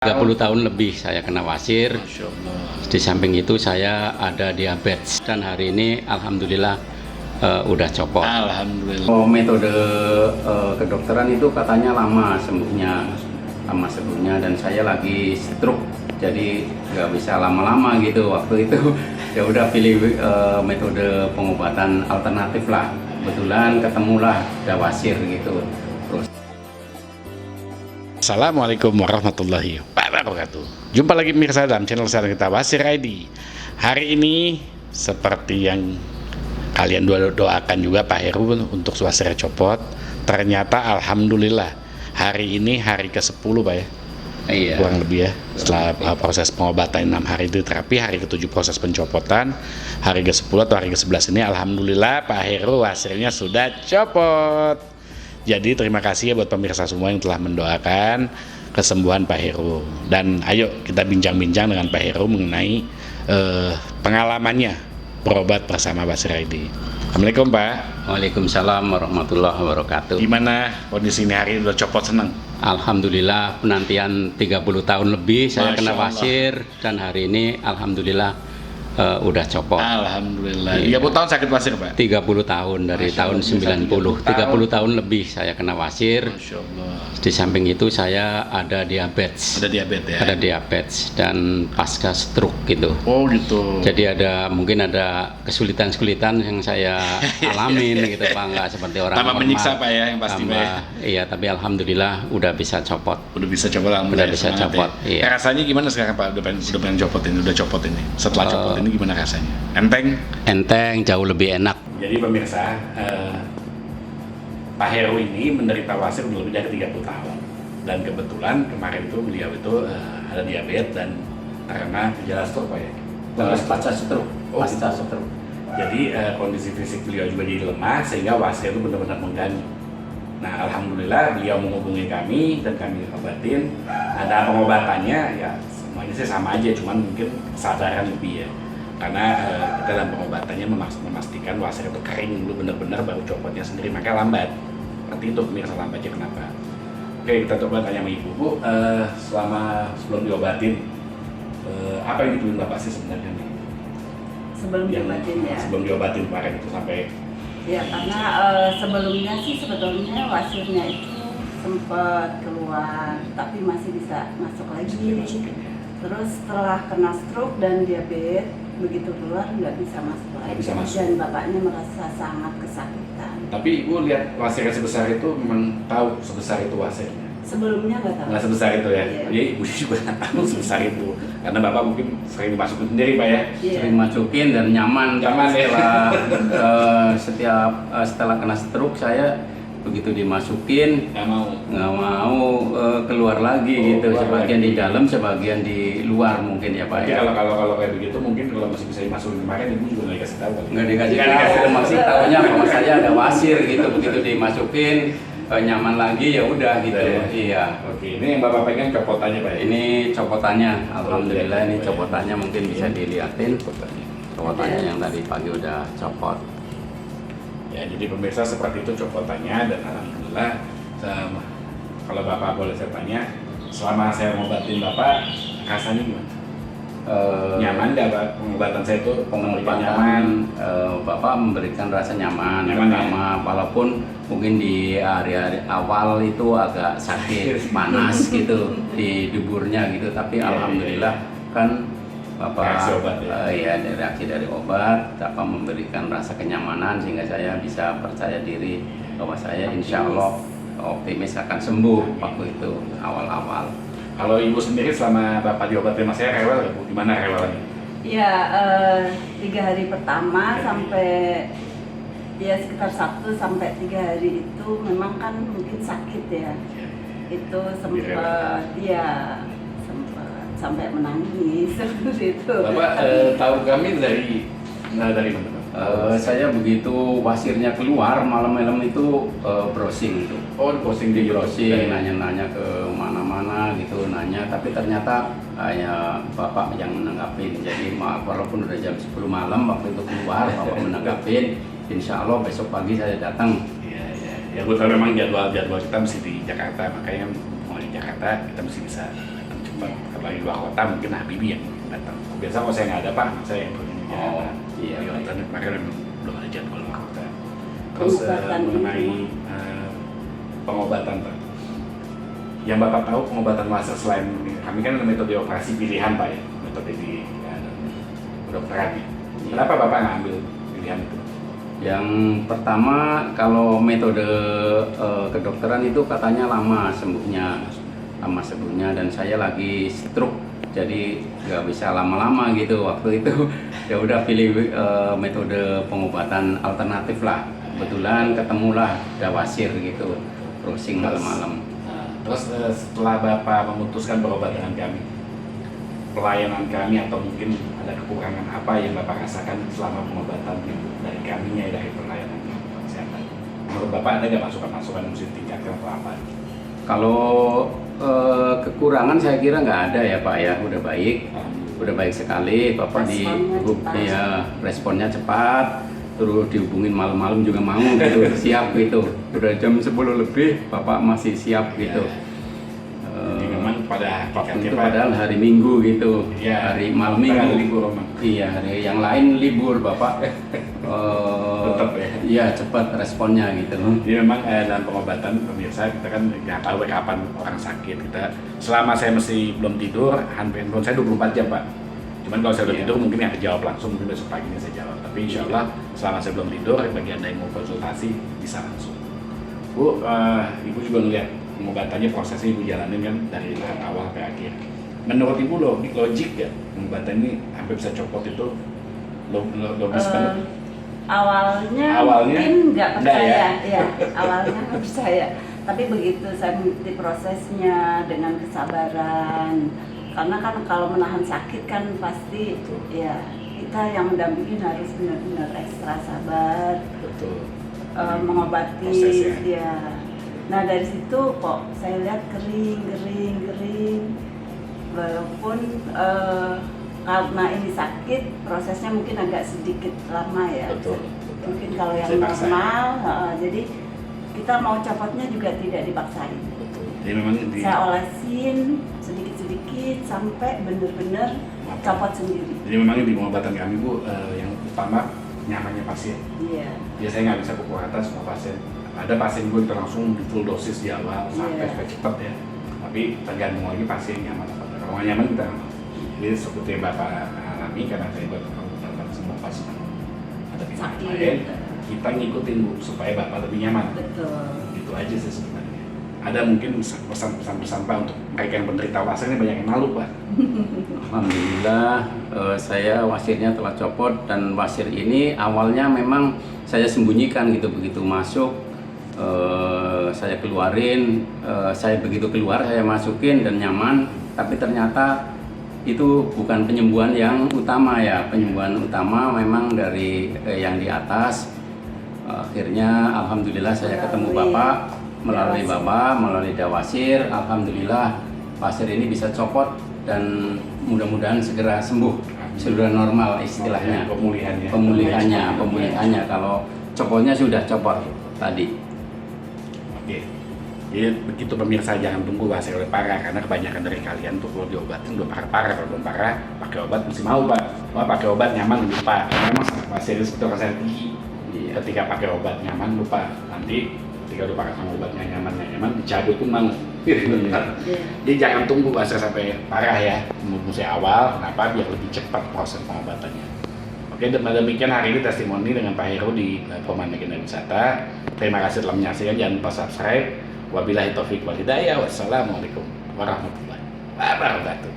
30 tahun lebih saya kena wasir. Di samping itu saya ada diabetes dan hari ini alhamdulillah udah copot. Alhamdulillah. Metode kedokteran itu katanya lama sembuhnya, dan saya lagi stroke, jadi nggak bisa lama-lama gitu waktu itu. Ya udah pilih metode pengobatan alternatif lah. Kebetulan ketemulah dawasir gitu. Terus Assalamualaikum warahmatullahi wabarakatuh. Jumpa lagi pemirsa dalam channel saya kita Wasir ID. Hari ini seperti yang kalian doakan juga Pak Heru untuk wasirnya copot. Ternyata alhamdulillah hari ini hari ke-10 Pak ya. iya. Kurang lebih ya. Setelah proses pengobatan 6 hari itu terapi, hari ke-7 proses pencopotan, hari ke-10 atau hari ke-11 ini alhamdulillah Pak Heru wasirnya sudah copot. Jadi terima kasih ya buat pemirsa semua yang telah mendoakan kesembuhan Pak Heru. Dan ayo kita bincang-bincang dengan Pak Heru mengenai pengalamannya berobat bersama Wasir ID. Assalamualaikum Pak. Waalaikumsalam warahmatullahi wabarakatuh. Gimana kondisi ini hari udah copot senang? Alhamdulillah penantian 30 tahun lebih saya Masya kena Allah. wasir dan hari ini alhamdulillah udah copot. Alhamdulillah. Iya. 30 tahun sakit wasir Pak? 30 tahun dari Masya tahun Allah, 90. 30 tahun lebih saya kena wasir. Masya Allah. Di samping itu saya ada diabetes. Ada diabetes ya? Ada diabetes dan pasca stroke gitu. Oh gitu. Jadi mungkin ada kesulitan-kesulitan yang saya alamin gitu Pak, nggak seperti orang Tambah normal. menyiksa Pak ya yang pasti Pak ya? Iya, tapi alhamdulillah udah bisa copot. Udah bisa copot, alhamdulillah. Udah bisa Semangat copot, ya. iya. Rasanya gimana sekarang Pak? Udah pengen copot ini, udah copot ini. Setelah copot ini gimana rasanya? Enteng? Enteng, jauh lebih enak. Jadi pemirsa, Pak Heru ini menderita wasir lebih dari 30 tahun. Dan kebetulan kemarin itu beliau itu ada diabetes dan terkena gejala stroke Pak ya? Pasca stroke. Oh, Pasca gitu. stroke. Jadi kondisi fisik beliau juga jadi lemah sehingga wasir itu benar-benar mengganggu. Nah alhamdulillah beliau menghubungi kami dan kami obatin. Ada pengobatannya ya semuanya sih sama aja, cuman mungkin kesadaran lebih ya. Karena kita dalam pengobatannya memastikan wasir itu kering dulu benar-benar baru copotnya sendiri, maka lambat. Nanti itu pemirsa lambatnya kenapa? Oke, kita coba tanya sama ibu. Bu, sebelum diobatin apa yang ditulis Bapak sih sebenarnya nih? Sebelum diobatin kemarin itu sampai Ya karena sebelumnya sih sebetulnya wasirnya itu sempat keluar tapi masih bisa masuk lagi. Terus setelah kena stroke dan diabetes begitu keluar nggak bisa masuk lagi. bisa masuk. Dan bapaknya merasa sangat kesakitan. Tapi ibu lihat wasirnya sebesar itu, memang tahu sebesar itu wasirnya? Sebelumnya nggak tahu. Nggak sebesar itu ya? Iya. Jadi ibu juga nggak tahu sebesar itu. Karena bapak mungkin sering dimasukin sendiri Pak ya? Iya. Sering masukin dan nyaman. Nyaman ya? Setelah kena stroke saya begitu dimasukin Nggak mau? nggak mau keluar lagi Oh, gitu, keluar sebagian lagi. di dalam sebagian di luar mungkin ya Pak Jadi ya. kalau kayak begitu mungkin kalau masih bisa dimasukin kemarin ibu juga nggak dikasih tahu kali? Nggak dikasih Nggak tahu, tahu. masih tahunya bahwa saya ada wasir gitu, begitu dimasukin nyaman lagi ya udah gitu. Udah ya? Iya. Oke, ini yang bapak pegang copotannya Pak ya? Ini copotannya, alhamdulillah ini copotannya mungkin bisa dilihatin. Copotannya. Copotannya yang tadi pagi udah copot. Ya, jadi pemirsa seperti itu copotannya dan alhamdulillah kalau bapak boleh saya tanya, selama saya ngobatin bapak rasanya gimana? Nyaman nggak Pak? Pengobatan saya itu Pengobatan nyaman. Bapak memberikan rasa nyaman, Nyaman, pertama, walaupun mungkin di hari-hari awal itu agak sakit, panas gitu di duburnya gitu, tapi Iya, alhamdulillah kan Bapak Reaksi obat ya? reaksi dari obat, Bapak memberikan rasa kenyamanan sehingga saya bisa percaya diri bahwa saya insya Allah optimis akan sembuh waktu itu awal-awal. Kalau ibu sendiri selama bapak diobatin sama saya rewel nggak Bu? Gimana rewelnya? Ya 3 hari pertama Oke. sampai ya sekitar 1 sampai 3 hari itu memang kan mungkin sakit ya. Itu sempat sampai menangis seperti itu. Bapak tahu kami dari mana Pak? Saya begitu wasirnya keluar malam-malam itu browsing itu. Oh, posting di Browsing, nanya-nanya ke mana-mana gitu, nanya, tapi ternyata ya Bapak yang menanggapin. Jadi walaupun udah jam 10 malam waktu itu keluar, Bapak menanggapin. Insya Allah besok pagi saya datang. Iya, iya. Ya, betul memang jadwal kita mesti di Jakarta, makanya mau di Jakarta kita mesti bisa datang cepat. dari luar kota mungkin Habibie yang datang. Biasa kalau saya nggak ada Pak, saya yang punya Oh, iya. Internet kemarin memang belum ada jadwal luar kota. Terus mengenai pengobatan Pak, yang Bapak tahu pengobatan wasir selain kami kan ada metode operasi pilihan Pak ya, metode di kedokteran ya. Kenapa Bapak nggak ambil pilihan itu? Yang pertama, kalau metode kedokteran itu katanya lama sembuhnya, dan saya lagi stroke, jadi nggak bisa lama-lama gitu. Waktu itu ya udah pilih metode pengobatan alternatif lah. Kebetulan ketemulah dawasir gitu, browsing malam-malam. Terus setelah Bapak memutuskan berobat dengan kami, pelayanan kami atau mungkin ada kekurangan apa yang Bapak rasakan selama pengobatan dari kami ya, dari pelayanan kesehatan? Menurut Bapak ada nggak masukan-masukan yang mesti ditingkatkan atau apa? Kalau kekurangan saya kira nggak ada ya Pak ya, udah baik sekali. Bapak responnya cepat, terus dihubungin malam-malam juga mau gitu, siap gitu. Udah jam 10 lebih Bapak masih siap gitu. Jadi memang pada Waktu itu hakikatnya Pak, padahal hari Minggu gitu, ya, hari malam kita Minggu. libur memang. Iya, hari yang lain libur Bapak. Tetap ya. Iya, cepat responnya gitu. Jadi memang dalam pengobatan pemirsa kita kan nggak tahu kapan orang sakit. Selama saya masih belum tidur, handphone saya 24 jam Pak. Cuman kalau saya udah Iya. tidur mungkin yang jawab langsung, mungkin besok paginya saya jawab. Tapi insya Allah selama saya belum tidur, bagi anda yang mau konsultasi bisa langsung. Bu, Ibu juga ngeliat pengobatannya, prosesnya Ibu jalanin kan dari awal sampai akhir. Menurut Ibu logik ya pengobatan ini hampir bisa copot itu logis banget? Awalnya Awalnya mungkin nggak enggak percaya, ya? ya awalnya nggak percaya. Tapi begitu saya mengikuti prosesnya dengan kesabaran, karena kan kalau menahan sakit kan pasti Betul. ya kita yang mendampingi harus benar-benar ekstra sabar, Betul. mengobati Prosesnya. ya. Nah dari situ kok saya lihat kering, walaupun karena ini sakit prosesnya mungkin agak sedikit lama ya. Betul. Mungkin kalau yang Saya paksain. normal, jadi kita mau copotnya juga tidak dipaksain. Betul. Jadi memang Saya olesin sedikit-sedikit sampai benar-benar copot sendiri. Jadi memang di pengobatan kami Bu, yang utama nyamannya pasien. Iya. Biasanya nggak bisa pukul rata semua pasien. Ada pasien gue kita langsung di full dosis di awal sampai Iya. cepat ya. Tapi tergantung lagi pasien nyaman apa enggak. Kalau nggak nyaman kita jadi seperti yang Bapak alami karena saya Bapak semua pasien ada Sakit. pilihan lain, kita ngikutin Bu supaya Bapak lebih nyaman. Betul. Gitu aja sih sebenarnya. Ada mungkin pesan-pesan Pak untuk mereka yang penderita wasir ini banyak yang malu Pak. Alhamdulillah, saya wasirnya telah copot, dan wasir ini awalnya memang saya sembunyikan gitu, begitu masuk saya keluarin, saya begitu keluar saya masukin dan nyaman, tapi ternyata itu bukan penyembuhan yang utama ya. Penyembuhan utama memang dari yang di atas. Akhirnya alhamdulillah saya ketemu Bapak melalui dawasir. Alhamdulillah pasir ini bisa copot dan mudah-mudahan segera sembuh, sudah normal istilahnya. Pemulihannya kalau copotnya sudah copot tadi. Oke. Jadi begitu pemirsa, jangan tunggu wasir oleh parah, karena kebanyakan dari kalian tuh kalau diobatin udah parah-parah. Kalau belum parah pakai obat mesti mau Pak. Wah, pakai obat nyaman lupa. Memang wasir seperti orang saya tinggi. Iya. Ketika pakai obat nyaman lupa. Nanti ketika udah pakai sama obatnya nyaman dicabut pun mau. Jadi jangan tunggu wasir sampai parah ya. Mesti awal. Kenapa? Biar lebih cepat proses pengobatannya. Oke, demikian hari ini testimoni dengan Pak Heru di Perumahan Legenda Wisata. Terima kasih telah menyaksikan. Jangan lupa subscribe. Wabillahi taufiq wal hidayah. Wassalamualaikum warahmatullahi wabarakatuh.